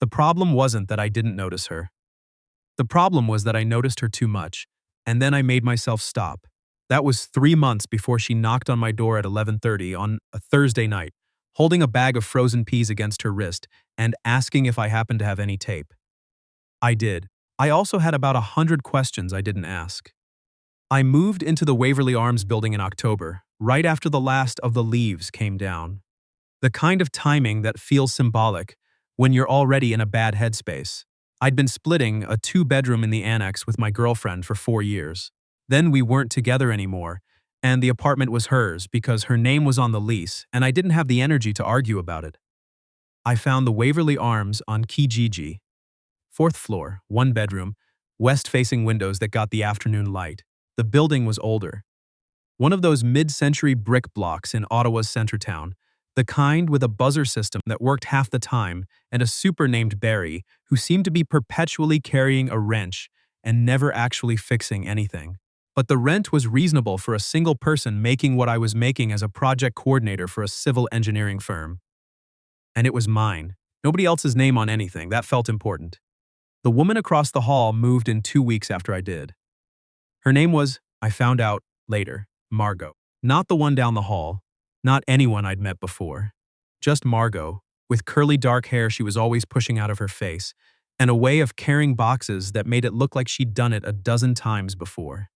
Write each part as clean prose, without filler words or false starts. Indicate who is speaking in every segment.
Speaker 1: The problem wasn't that I didn't notice her. The problem was that I noticed her too much, and then I made myself stop. That was 3 months before she knocked on my door at 11:30 on a Thursday night, holding a bag of frozen peas against her wrist and asking if I happened to have any tape. I did. I also had about 100 questions I didn't ask. I moved into the Waverly Arms building in October, right after the last of the leaves came down. The kind of timing that feels symbolic when you're already in a bad headspace. I'd been splitting a 2-bedroom in the annex with my girlfriend for 4 years. Then we weren't together anymore, and the apartment was hers because her name was on the lease, and I didn't have the energy to argue about it. I found the Waverly Arms on Kijiji. 4th floor, 1 bedroom, west-facing windows that got the afternoon light. The building was older. One of those mid-century brick blocks in Ottawa's Centertown, the kind with a buzzer system that worked half the time and a super named Barry who seemed to be perpetually carrying a wrench and never actually fixing anything. But the rent was reasonable for a single person making what I was making as a project coordinator for a civil engineering firm. And it was mine. Nobody else's name on anything. That felt important. The woman across the hall moved in 2 weeks after I did. Her name was, I found out later, Margot. Not the one down the hall. Not anyone I'd met before. Just Margot, with curly dark hair she was always pushing out of her face, and a way of carrying boxes that made it look like she'd done it a dozen times before.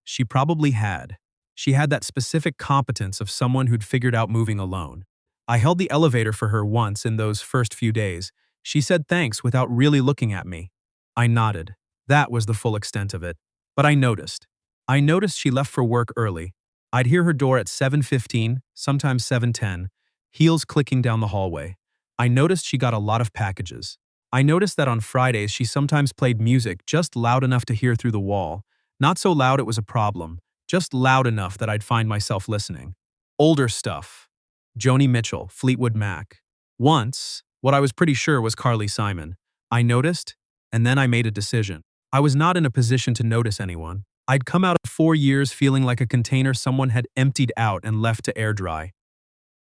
Speaker 1: She probably had. She had that specific competence of someone who'd figured out moving alone. I held the elevator for her once in those first few days. She said thanks without really looking at me. I nodded. That was the full extent of it. But I noticed. I noticed she left for work early. I'd hear her door at 7:15, sometimes 7:10, heels clicking down the hallway. I noticed she got a lot of packages. I noticed that on Fridays she sometimes played music just loud enough to hear through the wall. Not so loud it was a problem, just loud enough that I'd find myself listening. Older stuff. Joni Mitchell, Fleetwood Mac. Once, what I was pretty sure was Carly Simon. I noticed, and then I made a decision. I was not in a position to notice anyone. I'd come out of 4 years feeling like a container someone had emptied out and left to air dry.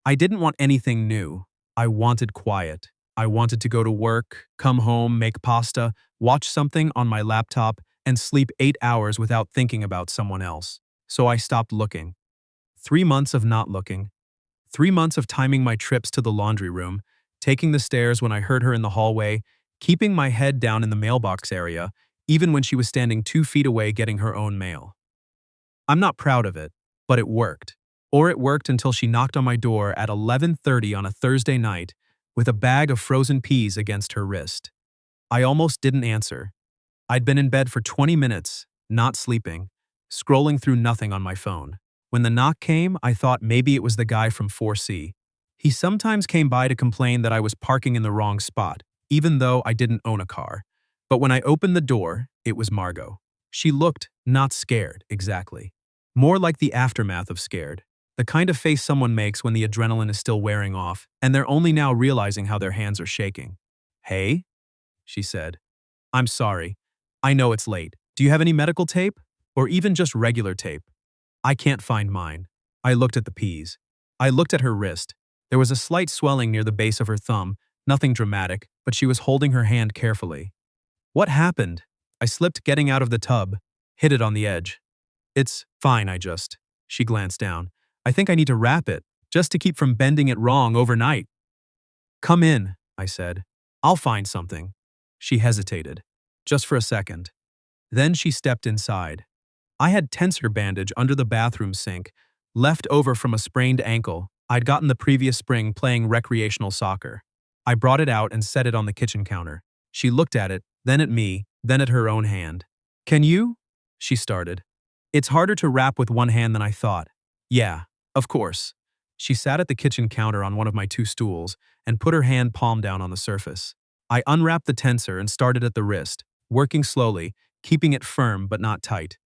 Speaker 1: I didn't want anything new. I wanted quiet. I wanted to go to work, come home, make pasta, watch something on my laptop, and sleep 8 hours without thinking about someone else. So I stopped looking. 3 months of not looking. 3 months of timing my trips to the laundry room, taking the stairs when I heard her in the hallway, keeping my head down in the mailbox area, even when she was standing 2 feet away getting her own mail. I'm not proud of it, but it worked. Or it worked until she knocked on my door at 11:30 on a Thursday night with a bag of frozen peas against her wrist. I almost didn't answer. I'd been in bed for 20 minutes, not sleeping, scrolling through nothing on my phone. When the knock came, I thought maybe it was the guy from 4C. He sometimes came by to complain that I was parking in the wrong spot, even though I didn't own a car. But when I opened the door, it was Margot. She looked not scared, exactly. More like the aftermath of scared. The kind of face someone makes when the adrenaline is still wearing off, and they're only now realizing how their hands are shaking. "Hey?" she said. "I'm sorry. I know it's late. Do you have any medical tape? Or even just regular tape?" "I can't find mine." I looked at the peas. I looked at her wrist. There was a slight swelling near the base of her thumb, nothing dramatic, but she was holding her hand carefully. "What happened?" I slipped getting out of the tub, hit it on the edge. "It's fine, She glanced down. "I think I need to wrap it, just to keep from bending it wrong overnight." "Come in," I said. "I'll find something." She hesitated, just for a second. Then she stepped inside. I had tensor bandage under the bathroom sink, left over from a sprained ankle I'd gotten the previous spring playing recreational soccer. I brought it out and set it on the kitchen counter. She looked at it, then at me, then at her own hand. "Can you?" she started. "It's harder to wrap with one hand than I thought." "Yeah, of course." She sat at the kitchen counter on one of my 2 stools and put her hand palm down on the surface. I unwrapped the tensor and started at the wrist, working slowly, keeping it firm but not tight.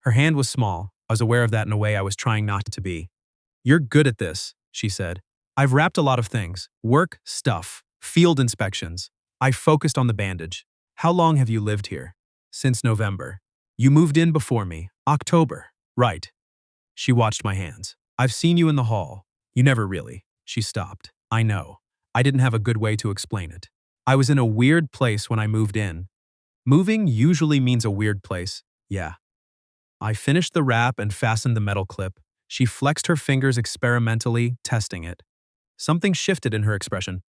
Speaker 1: Her hand was small. I was aware of that in a way I was trying not to be. "You're good at this," she said. "I've wrapped a lot of things. Work, stuff, field inspections. I focused on the bandage. How long have you lived here?" "Since November." "You moved in before me. October. Right." She watched my hands. "I've seen you in the hall." "You never really." She stopped. "I know." I didn't have a good way to explain it. I was in a weird place when I moved in. Moving usually means a weird place. Yeah. I finished the wrap and fastened the metal clip. She flexed her fingers experimentally, testing it. Something shifted in her expression.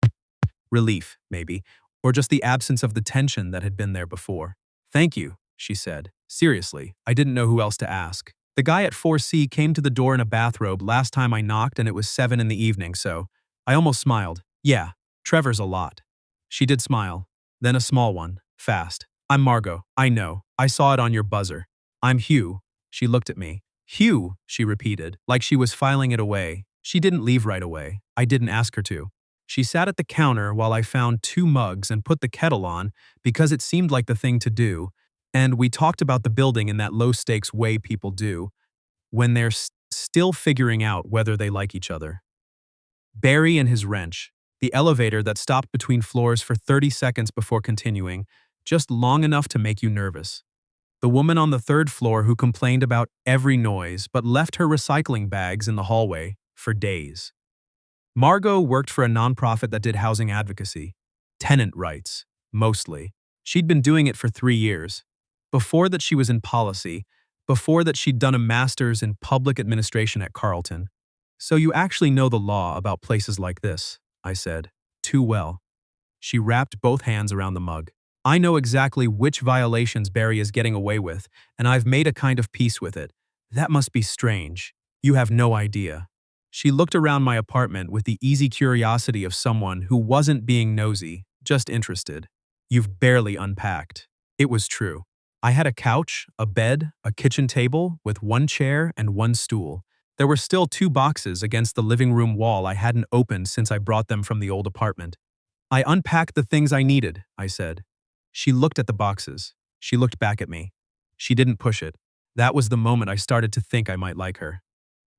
Speaker 1: Relief, maybe, or just the absence of the tension that had been there before. Thank you, she said. Seriously, I didn't know who else to ask. The guy at 4C came to the door in a bathrobe last time I knocked and it was 7 in the evening, so I almost smiled. Yeah, Trevor's a lot. She did smile. Then a small one, fast. I'm Margot. I know. I saw it on your buzzer. I'm Hugh. She looked at me. Hugh, she repeated, like she was filing it away. She didn't leave right away. I didn't ask her to. She sat at the counter while I found 2 mugs and put the kettle on because it seemed like the thing to do, and we talked about the building in that low-stakes way people do when they're still figuring out whether they like each other. Barry and his wrench, the elevator that stopped between floors for 30 seconds before continuing, just long enough to make you nervous. The woman on the 3rd floor who complained about every noise but left her recycling bags in the hallway for days. Margot worked for a nonprofit that did housing advocacy. Tenant rights, mostly. She'd been doing it for 3 years. Before that she was in policy. Before that she'd done a master's in public administration at Carleton. So you actually know the law about places like this, I said. Too well. She wrapped both hands around the mug. I know exactly which violations Barry is getting away with, and I've made a kind of peace with it. That must be strange. You have no idea. She looked around my apartment with the easy curiosity of someone who wasn't being nosy, just interested. You've barely unpacked. It was true. I had a couch, a bed, a kitchen table with 1 chair and 1 stool. There were still 2 boxes against the living room wall I hadn't opened since I brought them from the old apartment. I unpacked the things I needed, I said. She looked at the boxes. She looked back at me. She didn't push it. That was the moment I started to think I might like her.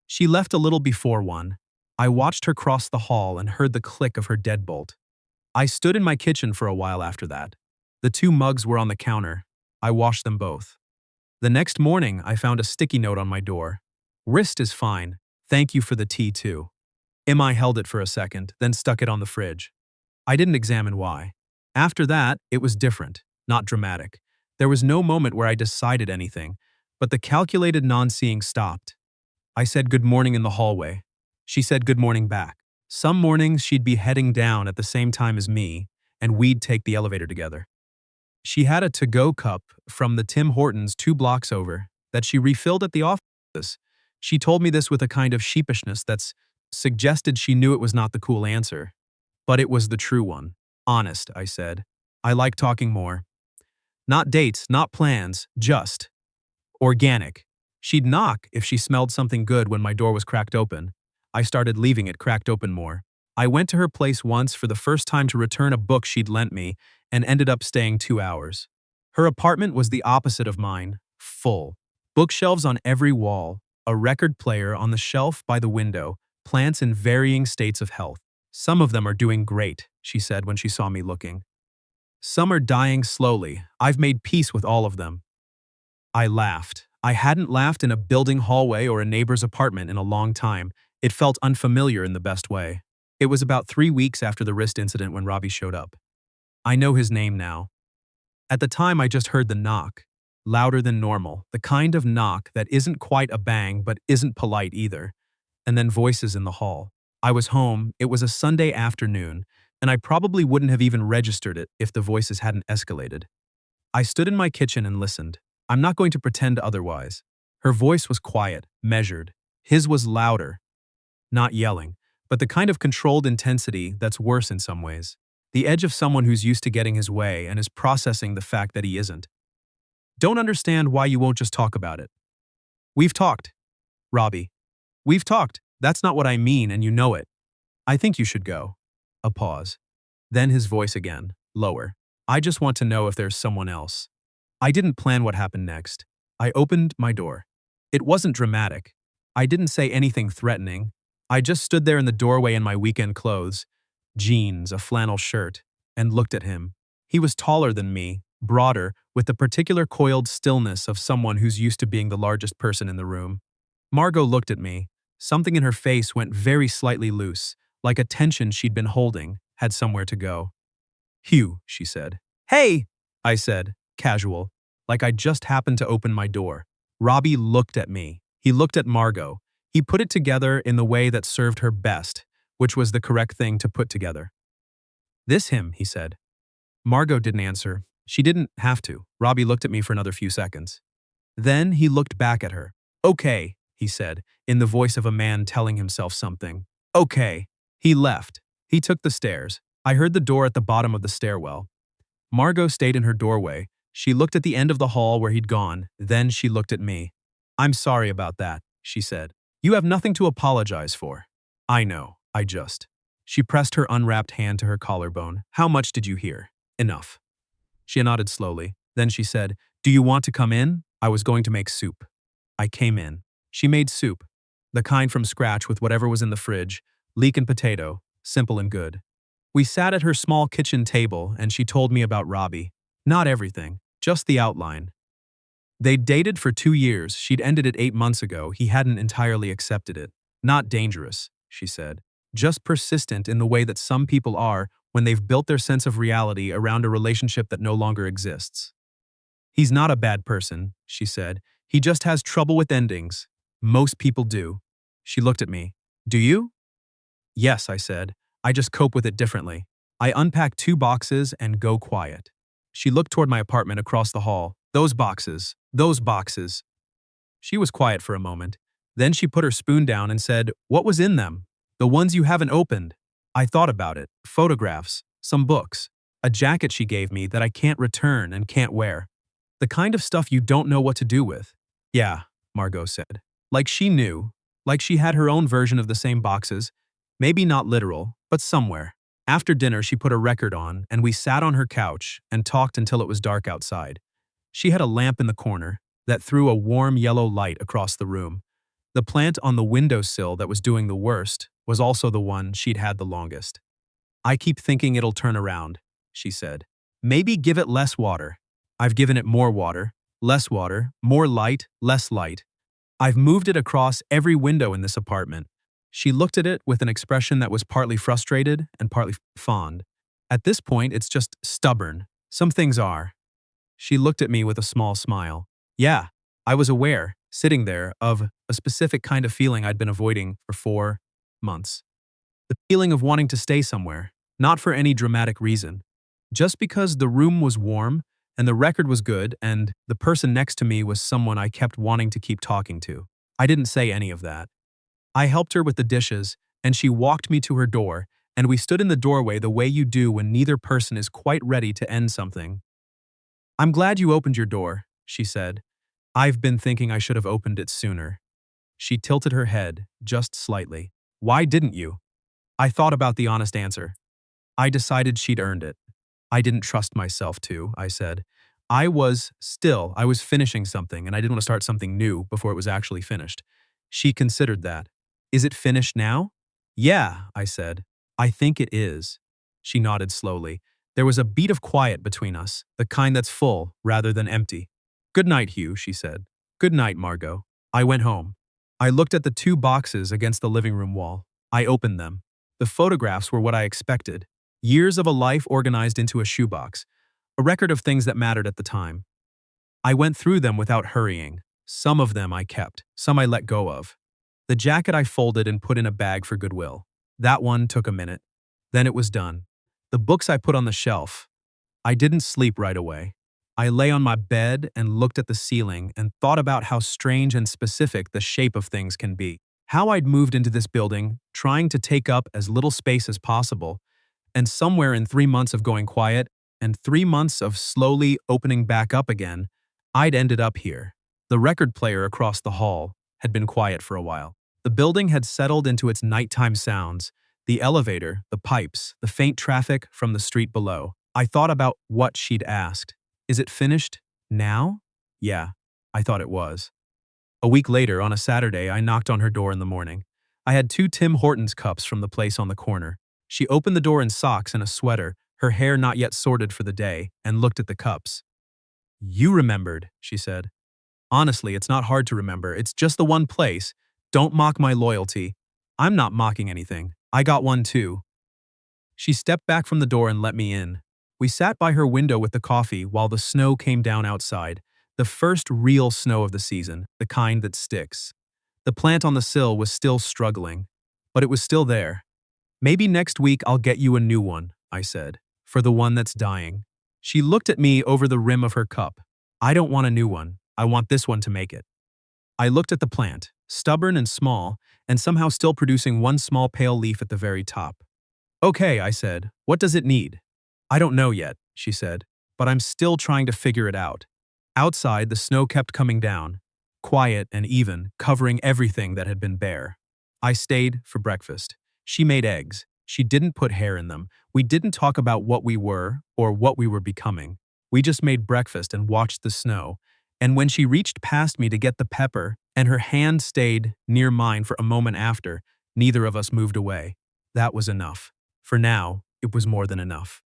Speaker 1: She left a little before 1. I watched her cross the hall and heard the click of her deadbolt. I stood in my kitchen for a while after that. The 2 mugs were on the counter. I washed them both. The next morning, I found a sticky note on my door. Wrist is fine. Thank you for the tea, too. I held it for a second, then stuck it on the fridge. I didn't examine why. After that, it was different, not dramatic. There was no moment where I decided anything, but the calculated non-seeing stopped. I said good morning in the hallway. She said good morning back. Some mornings she'd be heading down at the same time as me, and we'd take the elevator together. She had a to-go cup from the Tim Hortons 2 blocks over that she refilled at the office. She told me this with a kind of sheepishness that's suggested she knew it was not the cool answer. But it was the true one. Honest, I said. I like talking more. Not dates, not plans, just organic. She'd knock if she smelled something good when my door was cracked open. I started leaving it cracked open more. I went to her place once for the first time to return a book she'd lent me and ended up staying 2 hours. Her apartment was the opposite of mine, full. Bookshelves on every wall, a record player on the shelf by the window, plants in varying states of health. Some of them are doing great, she said when she saw me looking. Some are dying slowly. I've made peace with all of them. I laughed. I hadn't laughed in a building hallway or a neighbor's apartment in a long time. It felt unfamiliar in the best way. It was about 3 weeks after the wrist incident when Robbie showed up. I know his name now. At the time, I just heard the knock. Louder than normal, the kind of knock that isn't quite a bang but isn't polite either. And then voices in the hall. I was home, it was a Sunday afternoon, and I probably wouldn't have even registered it if the voices hadn't escalated. I stood in my kitchen and listened. I'm not going to pretend otherwise. Her voice was quiet, measured. His was louder. Not yelling, but the kind of controlled intensity that's worse in some ways. The edge of someone who's used to getting his way and is processing the fact that he isn't. Don't understand why you won't just talk about it. We've talked. Robbie. We've talked. That's not what I mean, and you know it. I think you should go. A pause. Then his voice again, lower. I just want to know if there's someone else. I didn't plan what happened next. I opened my door. It wasn't dramatic. I didn't say anything threatening. I just stood there in the doorway in my weekend clothes, jeans, a flannel shirt, and looked at him. He was taller than me, broader, with the particular coiled stillness of someone who's used to being the largest person in the room. Margot looked at me. Something in her face went very slightly loose, like a tension she'd been holding had somewhere to go. Hugh, she said. Hey, I said, casual, like I just happened to open my door. Robbie looked at me. He looked at Margot. He put it together in the way that served her best, which was the correct thing to put together. This him, he said. Margot didn't answer. She didn't have to. Robbie looked at me for another few seconds. Then he looked back at her. Okay, he said, in the voice of a man telling himself something. Okay. He left. He took the stairs. I heard the door at the bottom of the stairwell. Margot stayed in her doorway. She looked at the end of the hall where he'd gone. Then she looked at me. I'm sorry about that, she said. You have nothing to apologize for. I know, I just. She pressed her unwrapped hand to her collarbone. How much did you hear? Enough. She nodded slowly. Then she said, Do you want to come in? I was going to make soup. I came in. She made soup. The kind from scratch with whatever was in the fridge, leek and potato, simple and good. We sat at her small kitchen table and she told me about Robbie. Not everything, just the outline. They'd dated for 2 years. She'd ended it 8 months ago. He hadn't entirely accepted it. Not dangerous, she said. Just persistent in the way that some people are when they've built their sense of reality around a relationship that no longer exists. He's not a bad person, she said. He just has trouble with endings. Most people do. She looked at me. Do you? Yes, I said. I just cope with it differently. I unpack 2 boxes and go quiet. She looked toward my apartment across the hall. Those boxes. Those boxes. She was quiet for a moment. Then she put her spoon down and said, What was in them? The ones you haven't opened. I thought about it. Photographs. Some books. A jacket she gave me that I can't return and can't wear. The kind of stuff you don't know what to do with. Yeah, Margot said. Like she knew. Like she had her own version of the same boxes. Maybe not literal, but somewhere. After dinner, she put a record on, and we sat on her couch and talked until it was dark outside. She had a lamp in the corner that threw a warm yellow light across the room. The plant on the windowsill that was doing the worst was also the one she'd had the longest. I keep thinking it'll turn around, she said. Maybe give it less water. I've given it more water, more light, less light. I've moved it across every window in this apartment. She looked at it with an expression that was partly frustrated and partly fond. At this point, it's just stubborn. Some things are. She looked at me with a small smile. Yeah, I was aware, sitting there, of a specific kind of feeling I'd been avoiding for 4 months. The feeling of wanting to stay somewhere, not for any dramatic reason. Just because the room was warm, and the record was good, and the person next to me was someone I kept wanting to keep talking to. I didn't say any of that. I helped her with the dishes, and she walked me to her door, and we stood in the doorway the way you do when neither person is quite ready to end something. I'm glad you opened your door, she said. I've been thinking I should have opened it sooner. She tilted her head, just slightly. Why didn't you? I thought about the honest answer. I decided she'd earned it. I didn't trust myself to, I said. I was finishing something, and I didn't want to start something new before it was actually finished. She considered that. Is it finished now? Yeah, I said. I think it is. She nodded slowly. There was a beat of quiet between us, the kind that's full rather than empty. Good night, Hugh, she said. Good night, Margot. I went home. I looked at the 2 boxes against the living room wall. I opened them. The photographs were what I expected. Years of a life organized into a shoebox, a record of things that mattered at the time. I went through them without hurrying. Some of them I kept, some I let go of. The jacket I folded and put in a bag for goodwill. That one took a minute. Then it was done. The books I put on the shelf. I didn't sleep right away. I lay on my bed and looked at the ceiling and thought about how strange and specific the shape of things can be. How I'd moved into this building, trying to take up as little space as possible, and somewhere in 3 months of going quiet and 3 months of slowly opening back up again, I'd ended up here. The record player across the hall had been quiet for a while. The building had settled into its nighttime sounds, the elevator, the pipes, the faint traffic from the street below. I thought about what she'd asked. Is it finished now? Yeah, I thought it was. A week later, on a Saturday, I knocked on her door in the morning. I had 2 Tim Hortons cups from the place on the corner. She opened the door in socks and a sweater, her hair not yet sorted for the day, and looked at the cups. You remembered, she said. Honestly, it's not hard to remember. It's just the one place. Don't mock my loyalty. I'm not mocking anything. I got one too. She stepped back from the door and let me in. We sat by her window with the coffee while the snow came down outside, the first real snow of the season, the kind that sticks. The plant on the sill was still struggling, but it was still there. Maybe next week I'll get you a new one, I said, for the one that's dying. She looked at me over the rim of her cup. I don't want a new one. I want this one to make it. I looked at the plant, stubborn and small, and somehow still producing one small pale leaf at the very top. Okay, I said, what does it need? I don't know yet, she said, but I'm still trying to figure it out. Outside, the snow kept coming down, quiet and even, covering everything that had been bare. I stayed for breakfast. She made eggs. She didn't put hair in them. We didn't talk about what we were or what we were becoming. We just made breakfast and watched the snow. And when she reached past me to get the pepper, and her hand stayed near mine for a moment after, neither of us moved away. That was enough. For now, it was more than enough.